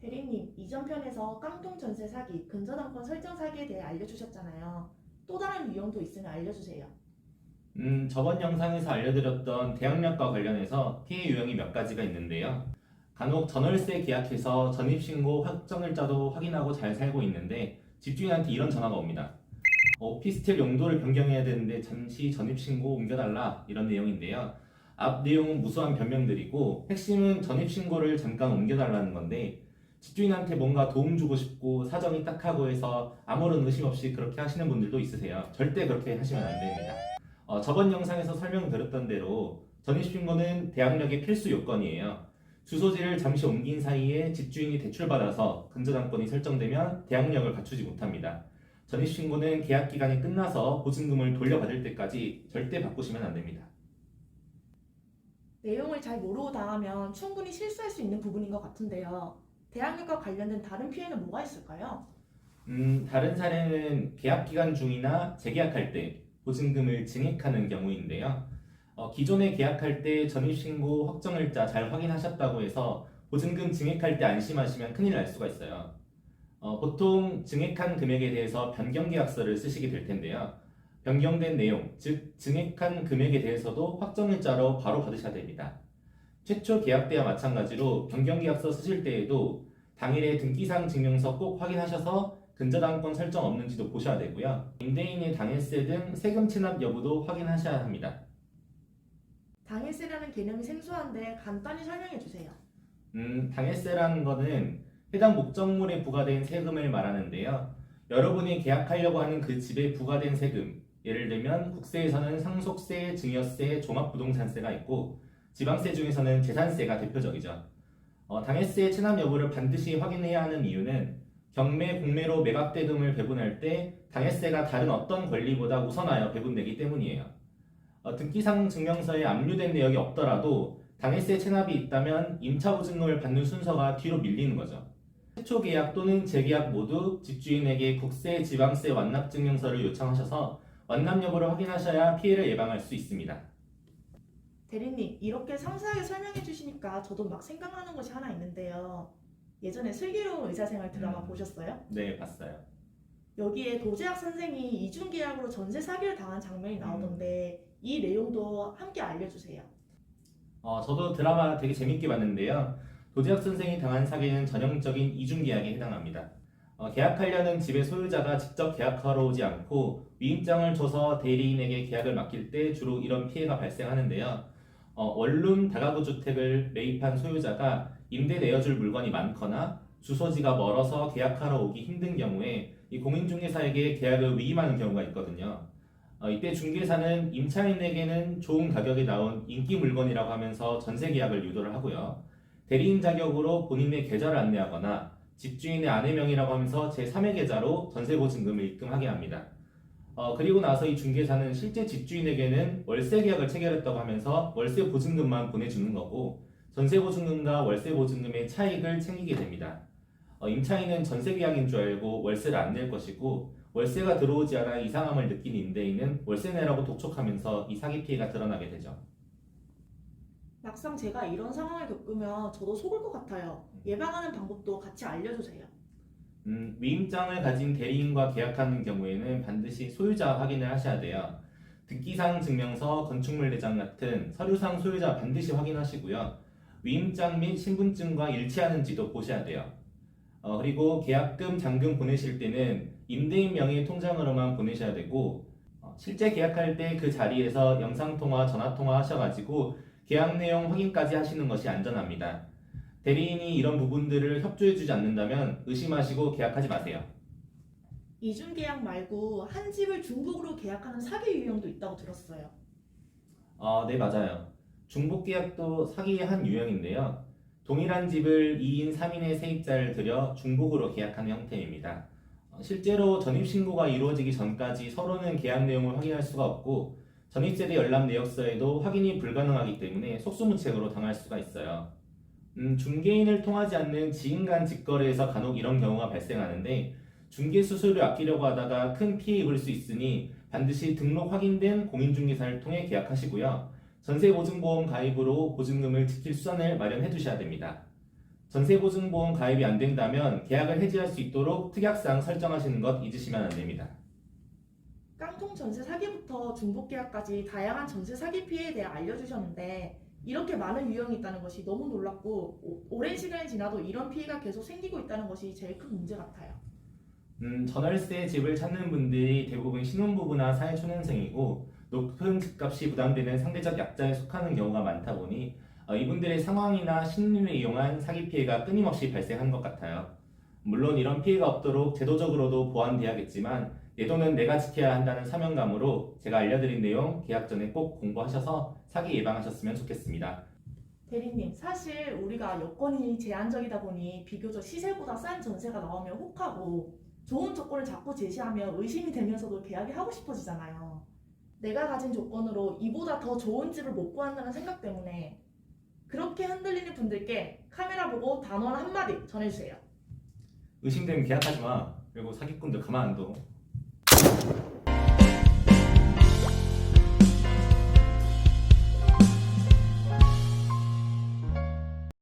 대리님, 이전 편에서 깡통 전세 사기, 근저당권 설정 사기에 대해 알려주셨잖아요. 또 다른 유형도 있으면 알려주세요. 저번 영상에서 알려드렸던 대항력과 관련해서 피해 유형이 몇 가지가 있는데요. 간혹 전월세 계약해서 전입신고 확정일자도 확인하고 잘 살고 있는데 집주인한테 이런 전화가 옵니다. 오피스텔 용도를 변경해야 되는데 잠시 전입신고 옮겨달라 이런 내용인데요. 앞 내용은 무수한 변명들이고 핵심은 전입신고를 잠깐 옮겨달라는 건데 집주인한테 뭔가 도움 주고 싶고 사정이 딱하고 해서 아무런 의심 없이 그렇게 하시는 분들도 있으세요. 절대 그렇게 하시면 안 됩니다. 저번 영상에서 설명드렸던 대로 전입신고는 대항력의 필수 요건이에요. 주소지를 잠시 옮긴 사이에 집주인이 대출받아서 근저당권이 설정되면 대항력을 갖추지 못합니다. 전입신고는 계약기간이 끝나서 보증금을 돌려받을 때까지 절대 바꾸시면 안 됩니다. 내용을 잘 모르고 당하면 충분히 실수할 수 있는 부분인 것 같은데요. 대항력과 관련된 다른 피해는 뭐가 있을까요? 다른 사례는 계약기간 중이나 재계약할 때 보증금을 증액하는 경우인데요. 기존에 계약할 때 전입신고 확정일자 잘 확인하셨다고 해서 보증금 증액할 때 안심하시면 큰일 날 수가 있어요. 보통 증액한 금액에 대해서 변경계약서를 쓰시게 될 텐데요. 변경된 내용, 즉 증액한 금액에 대해서도 확정일자로 바로 받으셔야 됩니다. 최초 계약 때와 마찬가지로 변경계약서 쓰실 때에도 당일에 등기상 증명서 꼭 확인하셔서 근저당권 설정 없는지도 보셔야 되고요. 임대인의 당일세 등 세금 체납 여부도 확인하셔야 합니다. 당일세라는 개념이 생소한데 간단히 설명해 주세요. 당일세라는 것은 해당 목적물에 부과된 세금을 말하는데요. 여러분이 계약하려고 하는 그 집에 부과된 세금, 예를 들면 국세에서는 상속세, 증여세, 종합부동산세가 있고 지방세 중에서는 재산세가 대표적이죠. 당일세 체납 여부를 반드시 확인해야 하는 이유는 경매, 공매로 매각대금을 배분할 때 당일세가 다른 어떤 권리보다 우선하여 배분되기 때문이에요. 등기상 증명서에 압류된 내역이 없더라도 당일세 체납이 있다면 임차보증금을 받는 순서가 뒤로 밀리는 거죠. 최초 계약 또는 재계약 모두 집주인에게 국세, 지방세 완납증명서를 요청하셔서 완납 여부를 확인하셔야 피해를 예방할 수 있습니다. 대리님, 이렇게 상세하게 설명해 주시니까 저도 막 생각나는 것이 하나 있는데요. 예전에 슬기로운 의사생활 드라마 보셨어요? 네, 봤어요. 여기에 도재학 선생이 이중계약으로 전세 사기를 당한 장면이 나오던데 이 내용도 함께 알려주세요. 저도 드라마 되게 재밌게 봤는데요. 도재학 선생이 당한 사기는 전형적인 이중계약에 해당합니다. 계약하려는 집의 소유자가 직접 계약하러 오지 않고 위임장을 줘서 대리인에게 계약을 맡길 때 주로 이런 피해가 발생하는데요. 원룸 다가구 주택을 매입한 소유자가 임대 내어줄 물건이 많거나 주소지가 멀어서 계약하러 오기 힘든 경우에 이 공인중개사에게 계약을 위임하는 경우가 있거든요. 이때 중개사는 임차인에게는 좋은 가격에 나온 인기 물건이라고 하면서 전세 계약을 유도를 하고요. 대리인 자격으로 본인의 계좌를 안내하거나 집주인의 아내 명의라고 하면서 제3의 계좌로 전세 보증금을 입금하게 합니다. 그리고 나서 이 중개사는 실제 집주인에게는 월세 계약을 체결했다고 하면서 월세 보증금만 보내주는 거고 전세 보증금과 월세 보증금의 차익을 챙기게 됩니다. 임차인은 전세 계약인 줄 알고 월세를 안 낼 것이고 월세가 들어오지 않아 이상함을 느낀 임대인은 월세 내라고 독촉하면서 이 사기 피해가 드러나게 되죠. 막상 제가 이런 상황을 겪으면 저도 속을 것 같아요. 예방하는 방법도 같이 알려주세요. 위임장을 가진 대리인과 계약하는 경우에는 반드시 소유자 확인을 하셔야 돼요. 등기상 증명서, 건축물 내장 같은 서류상 소유자 반드시 확인하시고요. 위임장 및 신분증과 일치하는지도 보셔야 돼요. 그리고 계약금, 잔금 보내실 때는 임대인 명의 통장으로만 보내셔야 되고 실제 계약할 때 그 자리에서 영상통화, 전화통화 하셔가지고 계약 내용 확인까지 하시는 것이 안전합니다. 대리인이 이런 부분들을 협조해주지 않는다면 의심하시고 계약하지 마세요. 이중계약 말고 한 집을 중복으로 계약하는 사기 유형도 있다고 들었어요. 네, 맞아요. 중복 계약도 사기의 한 유형인데요. 동일한 집을 2인, 3인의 세입자를 들여 중복으로 계약하는 형태입니다. 실제로 전입신고가 이루어지기 전까지 서로는 계약 내용을 확인할 수가 없고 전입세대 열람 내역서에도 확인이 불가능하기 때문에 속수무책으로 당할 수가 있어요. 중개인을 통하지 않는 지인 간 직거래에서 간혹 이런 경우가 발생하는데 중개 수수료를 아끼려고 하다가 큰 피해 입을 수 있으니 반드시 등록 확인된 공인중개사를 통해 계약하시고요. 전세보증보험 가입으로 보증금을 지킬 수단을 마련해 두셔야 됩니다. 전세보증보험 가입이 안 된다면 계약을 해지할 수 있도록 특약사항 설정하시는 것 잊으시면 안 됩니다. 깡통 전세 사기부터 중복 계약까지 다양한 전세 사기 피해에 대해 알려주셨는데 이렇게 많은 유형이 있다는 것이 너무 놀랍고 오랜 시간이 지나도 이런 피해가 계속 생기고 있다는 것이 제일 큰 문제 같아요. 전월세 집을 찾는 분들이 대부분 신혼부부나 사회초년생이고 높은 집값이 부담되는 상대적 약자에 속하는 경우가 많다 보니 이분들의 상황이나 심리를 이용한 사기 피해가 끊임없이 발생하는 것 같아요. 물론 이런 피해가 없도록 제도적으로도 보완돼야겠지만 내 돈은 내가 지켜야 한다는 사명감으로 제가 알려드린 내용 계약 전에 꼭 공부하셔서 사기 예방하셨으면 좋겠습니다. 대리님, 사실 우리가 여건이 제한적이다 보니 비교적 시세보다 싼 전세가 나오면 혹하고 좋은 조건을 자꾸 제시하면 의심이 되면서도 계약이 하고 싶어지잖아요. 내가 가진 조건으로 이보다 더 좋은 집을 못 구한다는 생각 때문에 그렇게 흔들리는 분들께 카메라 보고 단언 한마디 전해주세요. 의심되면 계약하지 마. 그리고 사기꾼들 가만 안 둬.